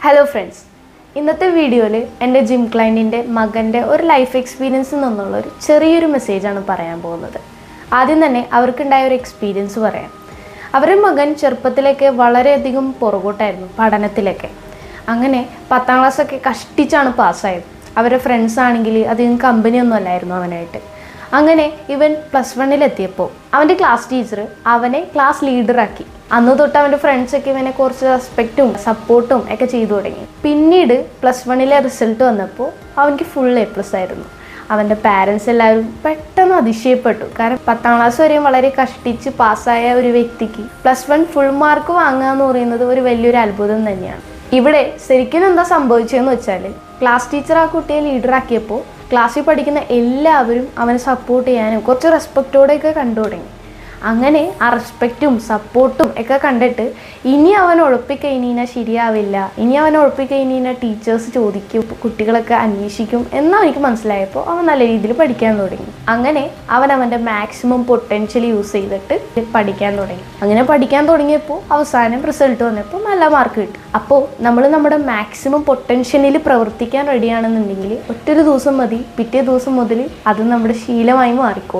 Hello friends, ഇന്നത്തെ വീഡിയോയിൽ എൻ്റെ ജിം ക്ലയൻറ്റിൻ്റെ മകൻ്റെ ഒരു ലൈഫ് എക്സ്പീരിയൻസിൽ നിന്നുള്ളൊരു ചെറിയൊരു മെസ്സേജാണ് പറയാൻ പോകുന്നത്. ആദ്യം തന്നെ അവർക്കുണ്ടായ ഒരു എക്സ്പീരിയൻസ് പറയാം. അവരുടെ മകൻ ചെറുപ്പത്തിലേക്ക് വളരെയധികം പുറകോട്ടായിരുന്നു പഠനത്തിലൊക്കെ. അങ്ങനെ 10ാം ക്ലാസ്സൊക്കെ കഷ്ടിച്ചാണ് പാസ്സായത്. അവരുടെ ഫ്രണ്ട്സ് ആണെങ്കിൽ അധികം കമ്പനിയൊന്നും അല്ലായിരുന്നു അവനായിട്ട്. അങ്ങനെ ഇവൻ +1 അവൻ്റെ ക്ലാസ് ടീച്ചർ അവനെ ക്ലാസ് ലീഡറാക്കി. അന്ന് തൊട്ട് അവൻ്റെ ഫ്രണ്ട്സൊക്കെ ഇവനെ കുറച്ച് റെസ്പെക്റ്റും സപ്പോർട്ടും ഒക്കെ ചെയ്തു തുടങ്ങി. പിന്നീട് +1 റിസൾട്ട് വന്നപ്പോൾ അവനിക്ക് ഫുൾ A+ ആയിരുന്നു. അവൻ്റെ പാരൻസ് എല്ലാവരും പെട്ടെന്ന് അതിശയപ്പെട്ടു. കാരണം 10ാം ക്ലാസ് വരെയും വളരെ കഷ്ടിച്ച് പാസ്സായ ഒരു വ്യക്തിക്ക് +1 ഫുൾ മാർക്ക് വാങ്ങുക എന്ന് പറയുന്നത് ഒരു വലിയൊരു അത്ഭുതം തന്നെയാണ്. ഇവിടെ ശരിക്കും എന്താ സംഭവിച്ചതെന്ന് വെച്ചാൽ, ക്ലാസ് ടീച്ചർ ആ കുട്ടിയെ ലീഡറാക്കിയപ്പോൾ ക്ലാസ്സിൽ പഠിക്കുന്ന എല്ലാവരും അവനെ സപ്പോർട്ട് ചെയ്യാനും കുറച്ച് റെസ്പെക്റ്റോടെയൊക്കെ കണ്ടു തുടങ്ങി. അങ്ങനെ ആ റെസ്പെക്റ്റും സപ്പോർട്ടും ഒക്കെ കണ്ടിട്ട് ഇനി അവൻ ഉഴപ്പിക്കഴിഞ്ഞാൽ ശരിയാവില്ല, ഇനി അവൻ ഉഴപ്പിക്കഴിഞ്ഞാൽ ടീച്ചേഴ്സ് ചോദിക്കും, കുട്ടികളൊക്കെ അന്വേഷിക്കും എന്നവനിക്ക് മനസ്സിലായപ്പോൾ അവൻ നല്ല രീതിയിൽ പഠിക്കാൻ തുടങ്ങി. അങ്ങനെ അവൻ്റെ മാക്സിമം പൊട്ടൻഷ്യൽ യൂസ് ചെയ്തിട്ട് പഠിക്കാൻ തുടങ്ങി. അങ്ങനെ പഠിക്കാൻ തുടങ്ങിയപ്പോൾ അവസാനം റിസൾട്ട് വന്നപ്പോൾ നല്ല മാർക്ക് കിട്ടും. അപ്പോൾ നമ്മൾ നമ്മുടെ മാക്സിമം പൊട്ടൻഷ്യലിൽ പ്രവർത്തിക്കാൻ റെഡിയാണെന്നുണ്ടെങ്കിൽ ഒറ്റൊരു ദിവസം മതി, പിറ്റേ ദിവസം മുതൽ അത് നമ്മുടെ ശീലമായി മാറിക്കോളും.